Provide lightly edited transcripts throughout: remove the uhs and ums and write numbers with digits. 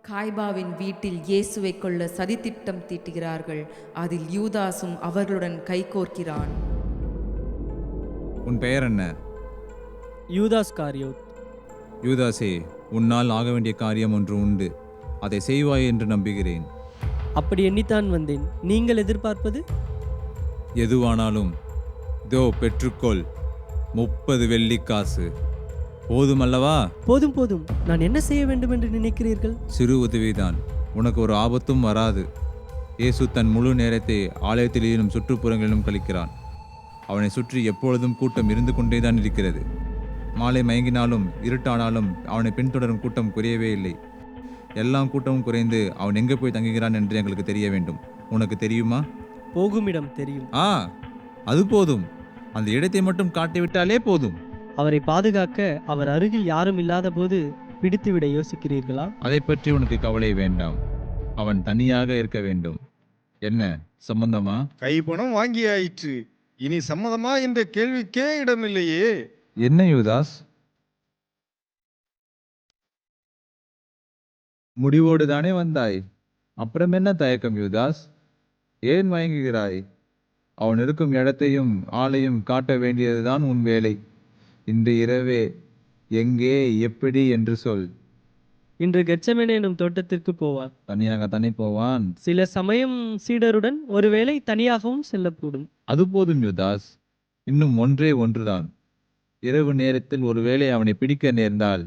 காய்பாவின் வீட்டில் இயேசுவை கொல்ல சதித்திட்டம் தீட்டுகிறார்கள். அதில் யூதாசும் அவர்களுடன் கைகோர்க்கிறான். உன் பெயர் என்ன? யூதாஸ் காரியோத். யூதாசே, உன்னால் ஆக வேண்டிய காரியம் ஒன்று உண்டு. அதை செய்வாய் என்று நம்புகிறேன். அப்படி எண்ணித்தான் வந்தேன். நீங்கள் எதிர்பார்ப்பது? எதுவானாலும் இதோ பெற்றுக்கொள். 30 வெள்ளிக்காசு போதுமல்லவா? போதும் போதும். நான் என்ன செய்ய வேண்டும் என்று நினைக்கிறீர்கள்? சிறு உதவிதான், உனக்கு ஒரு ஆபத்தும் வராது. இயேசு தன் முழு நேரத்தை ஆலயத்திலும் சுற்றுப்புறங்களிலும் கழிக்கிறான். அவனை சுற்றி எப்பொழுதும் கூட்டம் இருந்து கொண்டேதான் இருக்கிறது. மாலை மயங்கினாலும் இருட்டானாலும் அவனை பின்தொடரும் கூட்டம் குறையவே இல்லை. எல்லாம் கூட்டமும் குறைந்து அவன் எங்கே போய் தங்குகிறான் என்று எங்களுக்கு தெரிய வேண்டும். உனக்கு தெரியுமா? போகும் இடம் தெரியும். அது போதும். அந்த இடத்தை மட்டும் காட்டிவிட்டாலே போதும். அவரை பாதுகாக்க அவர் அருகில் யாரும் இல்லாத போது பிடித்துவிட யோசிக்கிறீர்களா? அதை பற்றி உனக்கு கவலை வேண்டாம். அவன் தனியாக இருக்க வேண்டும். என்ன சம்பந்தமா? கைப்பணம் வாங்கியாயிற்று, இனி சம்மதமா என்ற கேள்விக்கே இடமில்லையே. என்ன யூதாஸ், முடிவோடு தானே வந்தாய்? அப்புறம் என்ன தயக்கம் யூதாஸ்? ஏன் மயங்குகிறாய்? அவன் இருக்கும் இடத்தையும் ஆளையும் காட்ட வேண்டியதுதான் உன் வேலை. இன்று இரவே எங்கே எப்படி என்று சொல். இன்று கெத்செமனே எனும் தோட்டத்திற்கு போவார். தனியாகத்தானே போவான்? சில சமயம் சீடருடன், ஒருவேளை தனியாகவும் செல்லக்கூடும். அது போதும் யூதாஸ். இன்னும் ஒன்றுதான். இரவு நேரத்தில் ஒருவேளை அவனை பிடிக்க நேர்ந்தால்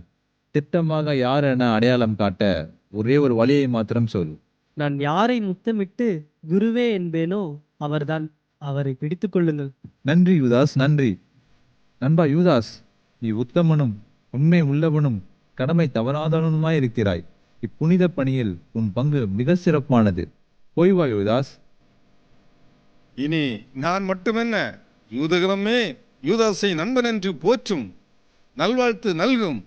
திட்டமாக யார் என அடையாளம் காட்ட ஒரே ஒரு வழியை மாத்திரம் சொல். நான் யாரை முத்தமிட்டு குருவே என்பேனோ அவர்தான். அவரை பிடித்துக் கொள்ளுங்கள். நன்றி யூதாஸ், நன்றி. நண்பா யூதாஸ், நீ உத்தமனும் உண்மை உள்ளவனும் கடமை தவறாதவனுமாய் இருக்கிறாய். இப்புனித பணியில் உன் பங்கு மிக சிறப்பானது. போய் வா யூதாஸ். இனி நான் மட்டுமென்ன, யூதகமே யூதாஸை நண்பன் என்று போற்றும், நல்வாழ்த்து நல்கும்.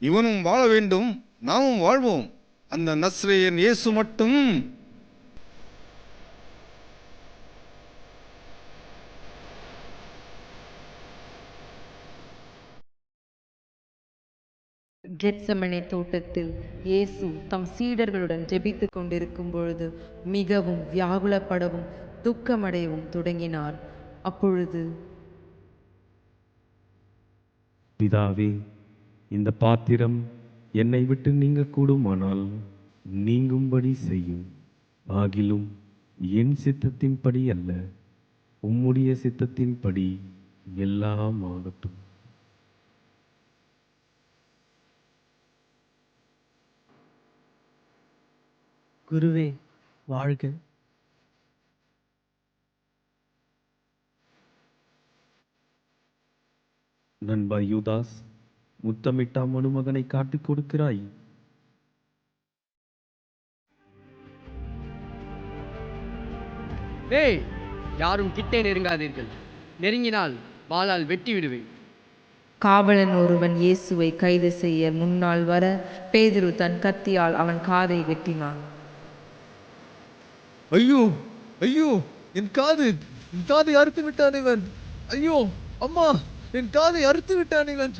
இவனும் வாழ வேண்டும், நாமும் வாழ்வோம். அந்த நஸ்ரேயன் இயேசு மட்டும். கெத்செமனே தோட்டத்தில் இயேசு தம் சீடர்களுடன் ஜெபித்துக் கொண்டிருக்கும் பொழுது மிகவும் வியாகுலப்படவும் துக்கமடையவும் தொடங்கினார். அப்பொழுது, பிதாவே, இந்த பாத்திரம் என்னை விட்டு நீங்க கூடுமானால் நீங்கும்படி செய்யும். ஆகிலும் என் சித்தத்தின்படி அல்ல, உம்முடைய சித்தத்தின்படி எல்லாம் ஆகட்டும். குருவே வாழ்க. நண்பா யூதாஸ், முத்தமிட்டா மனுமகனை காட்டிக் கொடுக்கிறாய். ஏய், யாரும் கிட்டே நெருங்காதீர்கள். நெருங்கினால் வாளால் வெட்டி விடுவேன். காவலன் ஒருவன் இயேசுவை கைது செய்ய முன்னால் வர பேதுரு தன் கத்தியால் அவன் காதை வெட்டினான். ஐயோ ஐயோ, என் காதை அறுத்து விட்டான் இவன். ஐயோ அம்மா, என் காதை அறுத்து விட்டான் இவன்.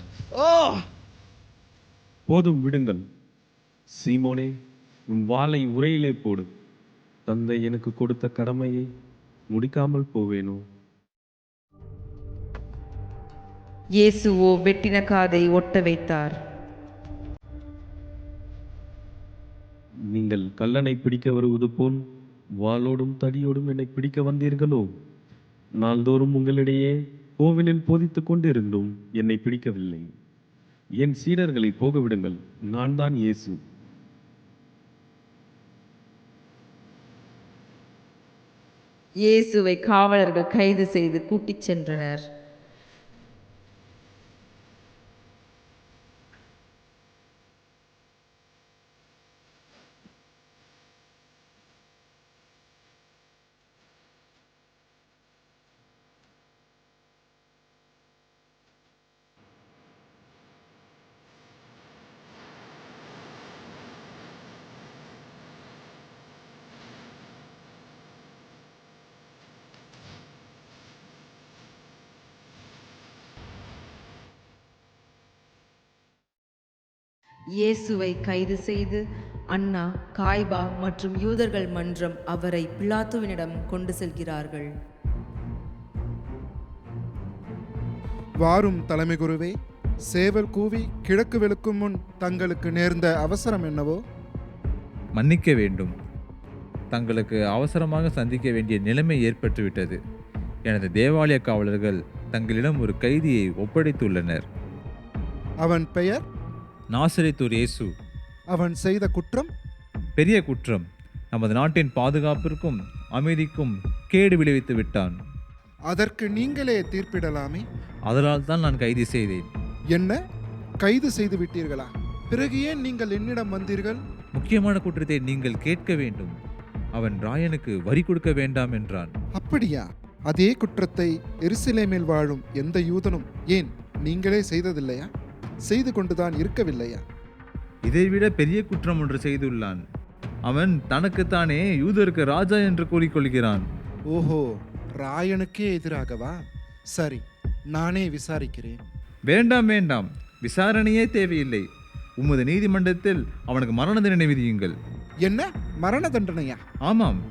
போதும் விடுங்கள். சீமோனே, உன் வாளை உரையிலே போடு. தந்தை எனக்கு கொடுத்த கடமையை முடிக்காமல் போவேனோ? இயேசுவோ வெட்டின காதை ஒட்ட வைத்தார். நீங்கள் கல்லனை பிடிக்க வருவது போல் வாளோடும் தடியோடும் என்னை பிடிக்க வந்தீர்களோ? நாள்தோறும் உங்களிடையே கோவிலில் போதித்துக் கொண்டிருந்தும் என்னை பிடிக்கவில்லை. என் சீடர்களை போக விடுங்கள். நான் தான் இயேசு. இயேசுவை காவலர்கள் கைது செய்து கூட்டிச் சென்றனர். இயேசுவை கைது செய்து அன்னா, காய்பா மற்றும் யூதர்கள் மன்றம் அவரை பிலாத்துவினிடம் கொண்டு செல்கிறார்கள். வாரும் தலைமை குருவே, சேவல் கூவி கிழக்கு வெளுக்கும் முன் தங்களுக்கு நேர்ந்த அவசரம் என்னவோ? மன்னிக்க வேண்டும், தங்களுக்கு அவசரமாக சந்திக்க வேண்டிய நிலைமை ஏற்பட்டுவிட்டது. எனது தேவாலய காவலர்கள் தங்களிடம் ஒரு கைதியை ஒப்படைத்துள்ளனர். அவன் பெயர்? நாசரேத்தூர் இயேசு. அவன் செய்த குற்றம்? பெரிய குற்றம். நமது நாட்டின் பாதுகாப்பிற்கும் அமைதிக்கும் கேடு விளைவித்து விட்டான். அதற்கு நீங்களே தீர்ப்பிடலாமே. அதனால் தான் நான் கைது செய்தேன். என்ன, கைது செய்து விட்டீர்களா? பிறகு ஏன் நீங்கள் என்னிடம் வந்தீர்கள்? முக்கியமான குற்றத்தை நீங்கள் கேட்க வேண்டும். அவன் ராயனுக்கு வரி கொடுக்க வேண்டாம் என்றான். அப்படியா? அதே குற்றத்தை எருசலேமில் வாழும் எந்த யூதனும் ஏன் நீங்களே செய்ததில்லையா? செய்து கொண்டுதான் இருக்கவில்லையா? இதைவிட பெரிய குற்றம் ஒன்று செய்துள்ளான். அவன் தனக்குத்தானே யூதருக்கு ராஜா என்று கூறிக்கொள்கிறான். ஓஹோ, ராயனுக்கே எதிராகவா? சரி, நானே விசாரிக்கிறேன். வேண்டாம் வேண்டாம், விசாரணையே தேவையில்லை. உமது நீதிமன்றத்தில் அவனுக்கு மரண தண்டனை விதியுங்கள். என்ன, மரண தண்டனையா? ஆமாம்,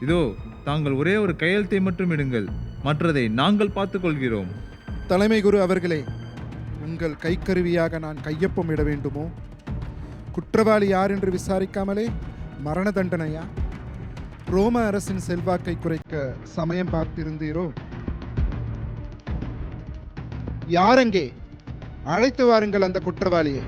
இதோ தாங்கள் ஒரே ஒரு கையெழுத்தை மட்டும் இடுங்கள், மற்றதை நாங்கள் பார்த்துக்கொள்கிறோம். தலைமை குரு அவர்களே, உங்கள் கைக்கருவியாக நான் கையொப்பம் இட வேண்டுமோ? குற்றவாளி யார் என்று விசாரிக்காமலே மரண தண்டனையா? ரோம அரசின் செல்வாக்கை குறைக்க சமயம் பார்த்திருந்தீரோ? யாரெங்கே? அழைத்து வாருங்கள் அந்த குற்றவாளியை.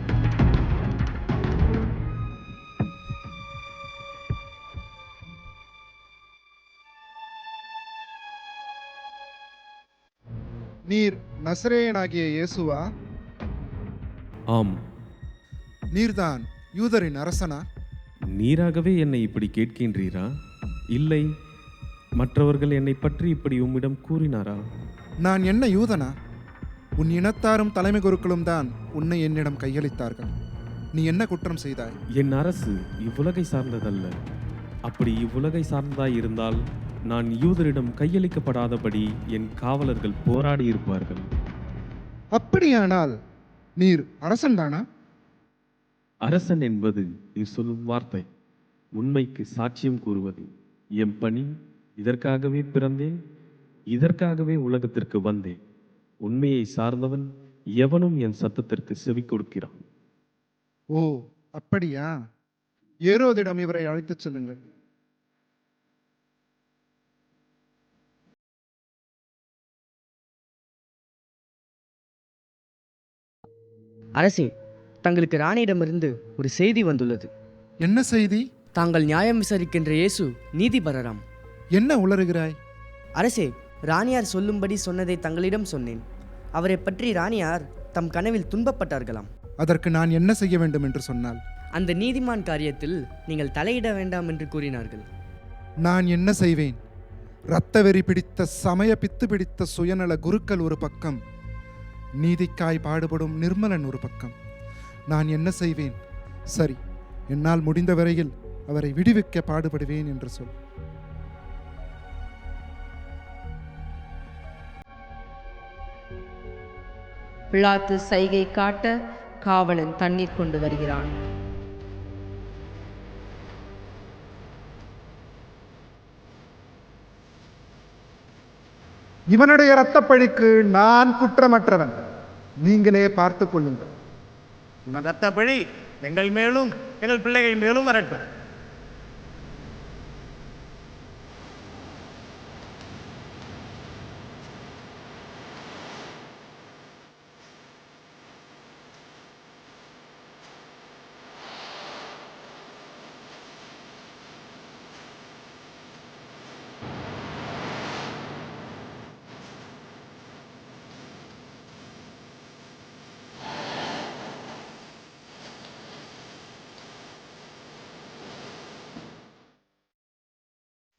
நீர் நசரேயனாகிய இயேசுவா? ஆம். நீர்தான் யூதரின் அரசனா? நீராகவே என்னை இப்படி கேட்கின்றீரா? இல்லை, மற்றவர்கள் என்னை பற்றி இப்படி உம்மிடம் கூறினாரா? நான் என்ன யூதனா? உன் இனத்தாரும் தலைமை குருக்களும் தான் உன்னை என்னிடம் கையளித்தார்கள். நீ என்ன குற்றம் செய்தாய்? என் அரசு இவ்வுலகை சார்ந்ததல்ல. அப்படி இவ்வுலகை சார்ந்ததாய் இருந்தால் நான் யூதரிடம் கையளிக்கப்படாதபடி என் காவலர்கள் போராடி இருப்பார்கள். அப்படியானால் நீர் அரசன்தானா? அரசன் என்பது நீ சொல்லும் வார்த்தை. உண்மைக்கு சாட்சியம் கூறுவது என் பணி. இதற்காகவே பிறந்தேன், இதற்காகவே உலகத்திற்கு வந்தேன். உண்மையை சார்ந்தவன் எவனும் என் சத்தத்திற்கு செவி கொடுக்கிறான். ஓ, அப்படியா? ஏரோதிடம் இவரை அழைத்துச் செல்லுங்கள். அரசே, தங்களுக்கு ராணியிடமிருந்து ஒரு செய்தி வந்துள்ளது. என்ன செய்தி? தாங்கள் நியாயம் விசாரிக்கின்ற இயேசு நீதிபரராம். என்ன உளறுகிறாய்? அரசே, ராணியார் சொல்லும்படி சொன்னதை தங்களிடம் சொன்னேன். அவரை பற்றி ராணியார் தம் கனவில் துன்பப்பட்டார்களாம். அதற்கு நான் என்ன செய்ய வேண்டும் என்று சொன்னால்? அந்த நீதிமான் காரியத்தில் நீங்கள் தலையிட வேண்டாம் என்று கூறினார்கள். நான் என்ன செய்வேன்? இரத்த வெறி பிடித்த சமய பித்து பிடித்த சுயநல குருக்கள் ஒரு பக்கம், நீதிக்காய் பாடுபடும் நிர்மலன் ஒரு பக்கம். நான் என்ன செய்வேன்? சரி, என்னால் முடிந்த வரையில் அவரை விடுவிக்க பாடுபடுவேன் என்று சொல். பிலாத்து சைகை காட்ட காவலன் தண்ணீர் கொண்டு வருகிறான். இவனுடைய இரத்தப்பழிக்கு நான் குற்றமற்றவன். நீங்களே பார்த்துக் கொள்ளுங்கள். ரத்தப்பழி எங்கள் மேலும் எங்கள் பிள்ளைகள் மேலும் வரட்டும்.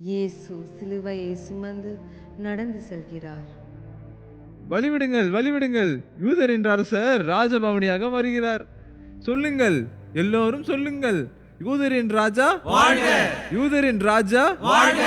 இயேசு சிலுவையை சுமந்து நடந்து செல்கிறார். வழிவிடுங்கள், வழிவிடுங்கள், யூதரின் அரசர் ராஜபவனியாக வருகிறார். சொல்லுங்கள், எல்லோரும் சொல்லுங்கள், யூதரின் ராஜா வாழ்க! யூதரின் ராஜா வாழ்க!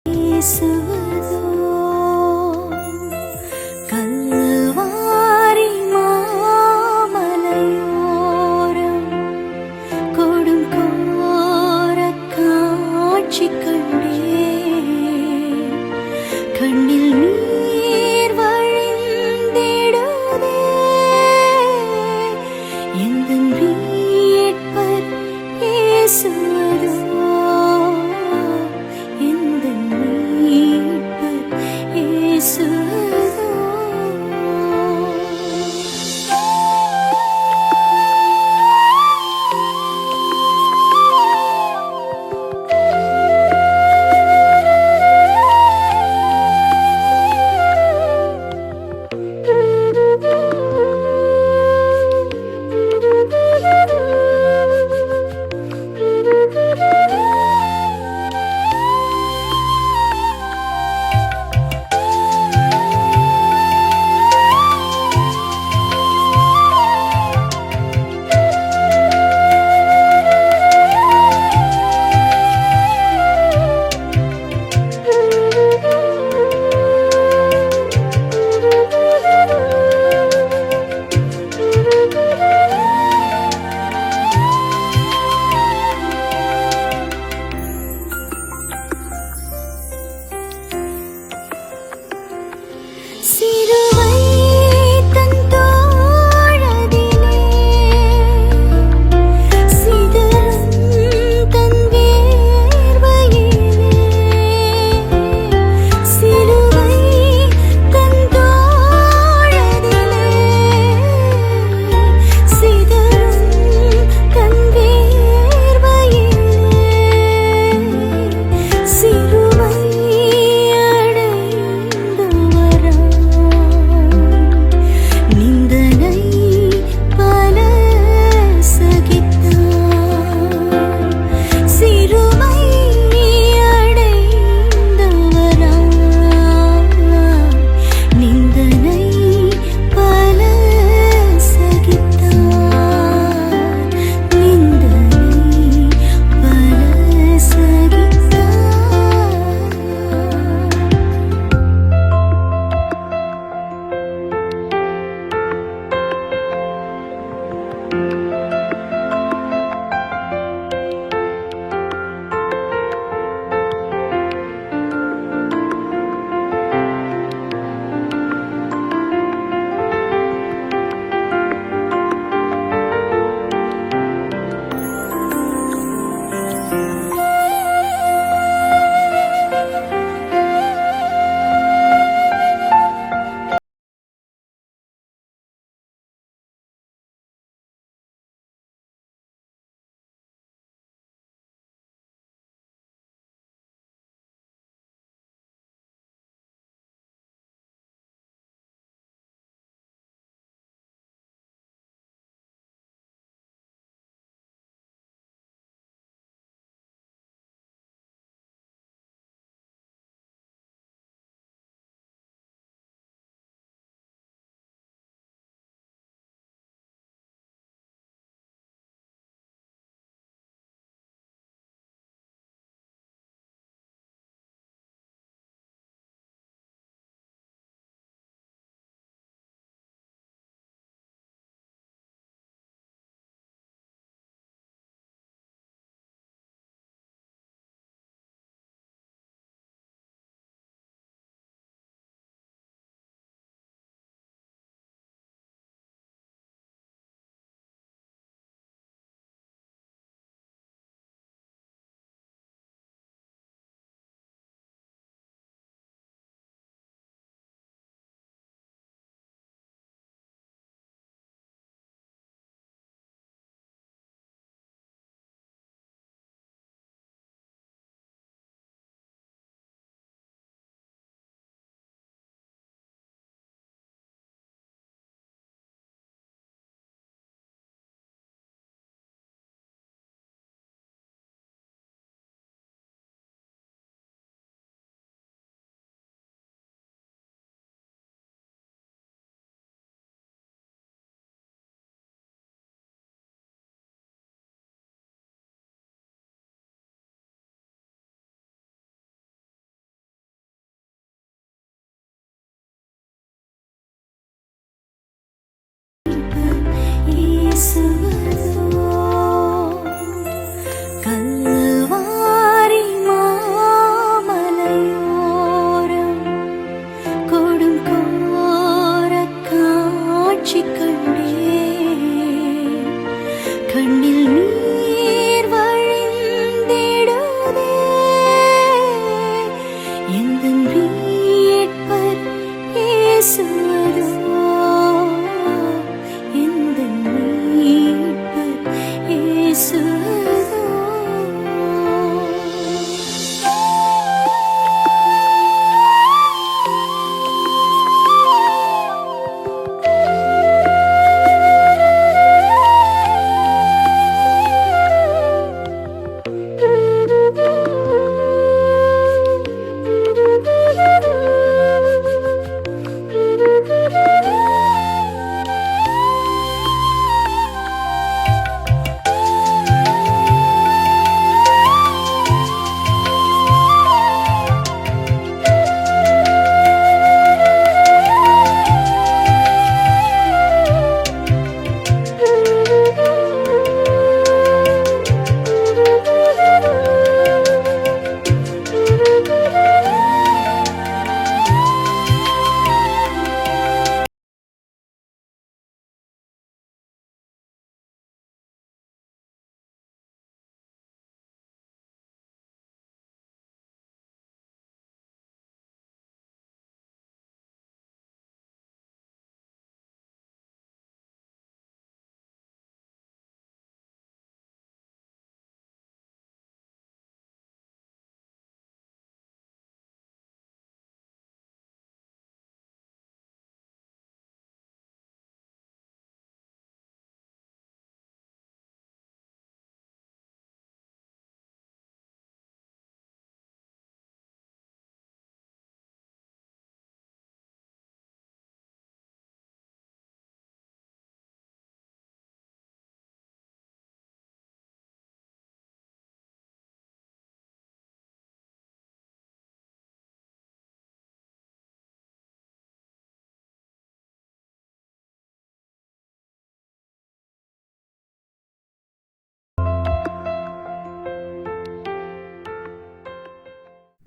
பேசுவதோ கல்வாரி மாமலையோரம் கொடும் கோர காட்சி கண்டே கண்ணில் நீர் வழிந்திடுதே எந்த மீட்பர் இயேசுவதோ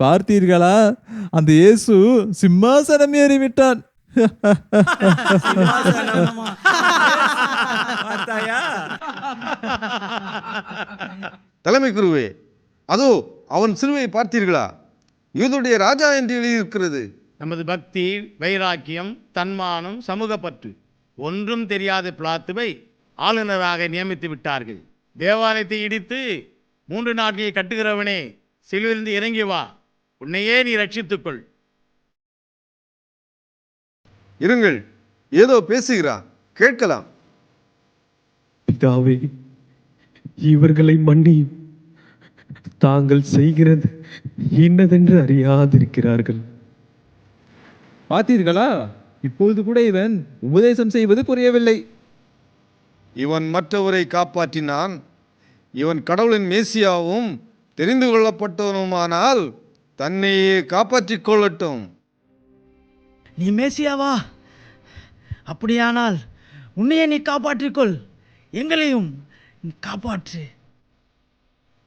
பார்த்தீர்களா, அந்த இயேசு சிம்மாசனம் ஏறிவிட்டான். தலைமை குருவே, அதோ அவன் சிலுவையை பார்த்தீர்களா? யூதருடைய ராஜா என்று எழுதியிருக்கிறது. நமது பக்தி, வைராக்கியம், தன்மானம், சமூக பற்று ஒன்றும் தெரியாத பிலாத்துவை ஆளுநராக நியமித்து விட்டார்கள். தேவாலயத்தை இடித்து 3 நாட்களை கட்டுகிறவனே, சிலுவிலிருந்து இறங்கி வா, உன்னையே நீ ரட்சித்துக்கொள். இருங்கள், ஏதோ பேசுகிறான், கேட்கலாம். பிதாவே, இவர்களை மன்னியும், தாங்கள் செய்கிறது இன்னதென்று அறியாதிருக்கிறார்கள். பார்த்தீர்களா, இப்பொழுது கூட இவன் உபதேசம் செய்வது புரியவில்லை. இவன் மற்றவரை காப்பாற்றினான். இவன் கடவுளின் மேசியாவும் தெரிந்து கொள்ளப்பட்டவனுமானால் தன்னையே காப்பாற்றிக் கொள்ளட்டும். நீ மேசியாவா? அப்படியானால் உன்னையே நீ காப்பாற்றிக்கொள், எங்களையும் நீ காப்பாற்று.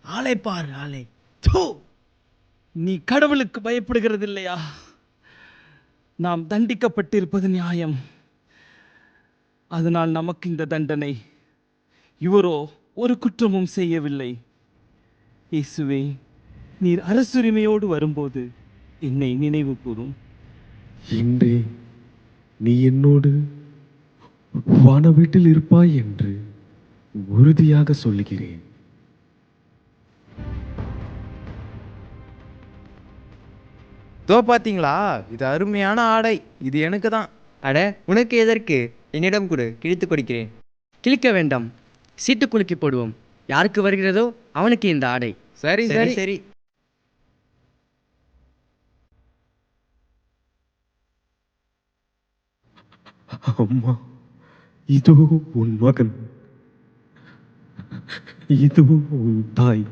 ஆளை பார், ஆளை. நீ கடவுளுக்கு பயப்படுகிறது இல்லையா? நாம் தண்டிக்கப்பட்டிருப்பது நியாயம். அதனால் நமக்கு இந்த தண்டனை. இவரோ ஒரு குற்றமும் செய்யவில்லை. இயேசுவே, நீர் அரசுரிமையோடு வரும்போது என்னை நினைவு கூறும். இன்றே நீ என்னோடு வான வீட்டில் இருப்பாய் என்று உறுதியாக சொல்லுகிறேன். பார்த்தீங்களா, இது அருமையான ஆடை. இது எனக்கு தான். அட, உனக்கு எதற்கு? என்னிடம் கொடு, கிழித்து கொடுக்கிறேன். கிழிக்க வேண்டாம், சீட்டு குலுக்கி போடுவோம். யாருக்கு வருகிறதோ அவனுக்கு இந்த ஆடை. சரி சரி சரி. அம்மா, இதோ உன் மகன், இதோ உன் தாய்.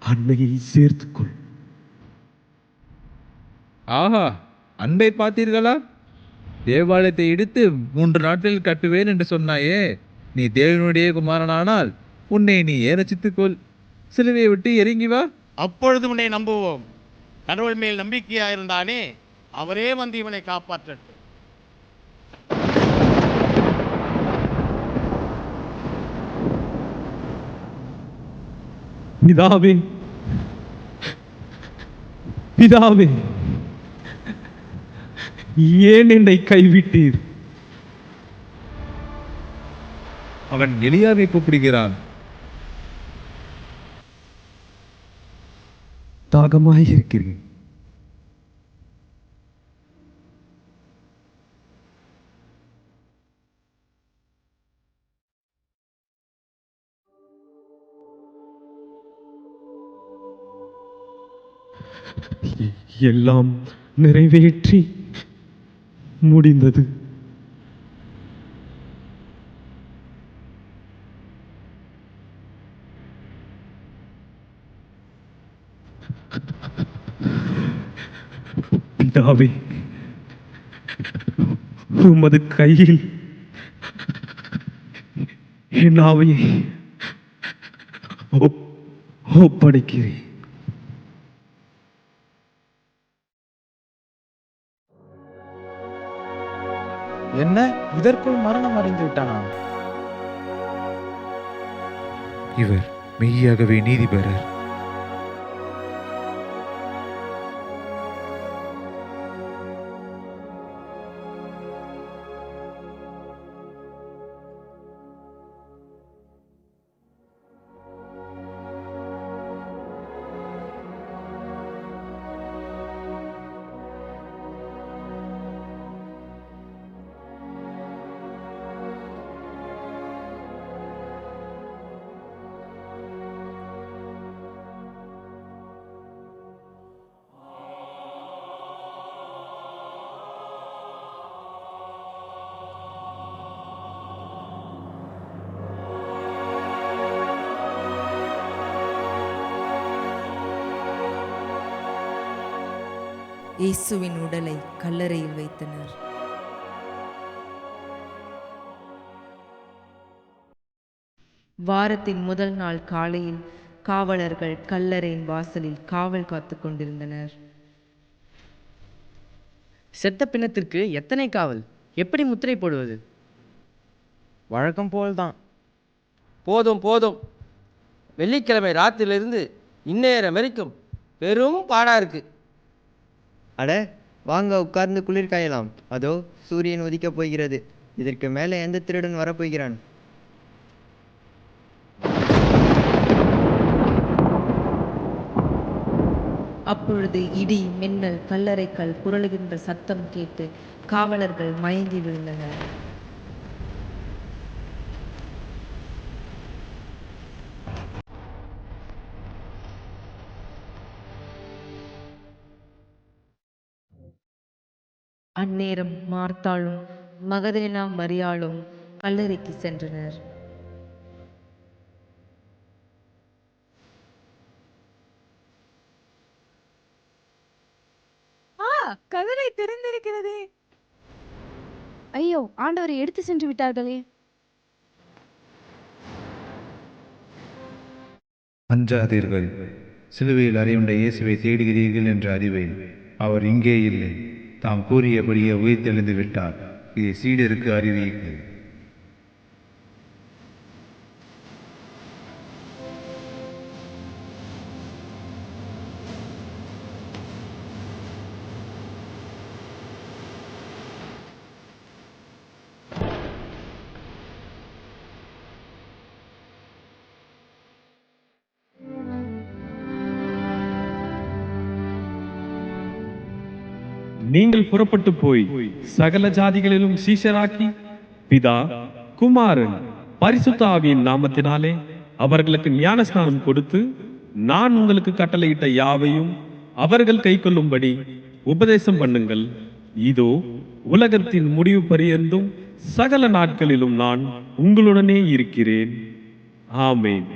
அன்னையை சேர்த்துக்கொள். ஆஹா, அன்பை பார்த்தீர்களா? தேவாலயத்தை இடித்து 3 நாட்களில் கட்டுவேன் என்று சொன்னாயே. நீ தேவனுடைய குமாரனானால் உன்னை நீயே ரட்சித்துக்கொள். சிலுவையை விட்டு இறங்கி வா. அப்பொழுது உன்னை நம்புவோம். கடவுள் மேல் நம்பிக்கையாயிருந்தானே, அவரே வந்து இவனை காப்பாற்றட்டும். பிதாவே, பிதாவே, ஏன் என்னை கைவிட்டீர்? அவன் எலியாவை கூப்பிடுகிறான். தாகமாயிருக்கிறேன். எல்லாம் நிறைவேற்றி முடிந்தது. பிதாவே, உமது கையில் என் ஆவியை ஒப்படைக்கிறேன். என்ன, இதற்குள் மரணம் அடைந்து விட்டானா? இவர் மெய்யாகவே நீதிபரர். இயேசுவின் உடலை கல்லறையில் வைத்தனர். வாரத்தின் முதல் நாள் காலையில் காவலர்கள் கல்லறையின் வாசலில் காவல் காத்து கொண்டிருந்தனர். செத்த பிணத்திற்கு எத்தனை காவல்? எப்படி முத்திரை போடுவது? வழக்கம் போல்தான். போதும் போதும், வெள்ளிக்கிழமை ராத்திரிலிருந்து இந்நேரம் வரைக்கும் பெரும் பாடா இருக்கு. அட வாங்க, உட்கார்ந்து குளிர் காயலாம். அதோ சூரியன் உதிக்கப் போகிறது. இதற்கு மேலே எந்த திருடன் வரப்போகிறான்? அப்பொழுது இடி, மின்னல், கல்லறைக்கல் புரளுகின்ற சத்தம் கேட்டு காவலர்கள் மயங்கி விழுந்தனர். அந்நேரம் மார்த்தாளும் மகதலேனா மரியாளும் கல்லறைக்கு சென்றனர். கதவை திறந்திருக்கிறதே. ஐயோ, ஆண்டவரை எடுத்து சென்று விட்டார்களே. அஞ்சாதீர்கள். சிலுவையில் அறையுண்ட இயேசுவை தேடுகிறீர்கள் என்று அறிவேன். அவர் இங்கே இல்லை. தாம் கூறியபடியே உயிர்த்தெழுந்து விட்டார். இதை சீடருக்கு அறிவியுங்கள். நீங்கள் புறப்பட்டு போய் சகல ஜாதிகளிலும் சீஷராக்கி பிதா, குமாரன், பரிசுத்த ஆவியின் நாமத்தினாலே அவர்களுக்கு ஞானஸ்நானம் கொடுத்து, நான் உங்களுக்கு கட்டளையிட்ட யாவையும் அவர்கள் கைக்கொள்ளும்படி உபதேசம் பண்ணுங்கள். இதோ உலகத்தின் முடிவு பரியந்தும் சகல நாட்களிலும் நான் உங்களுடனே இருக்கிறேன். ஆமென்.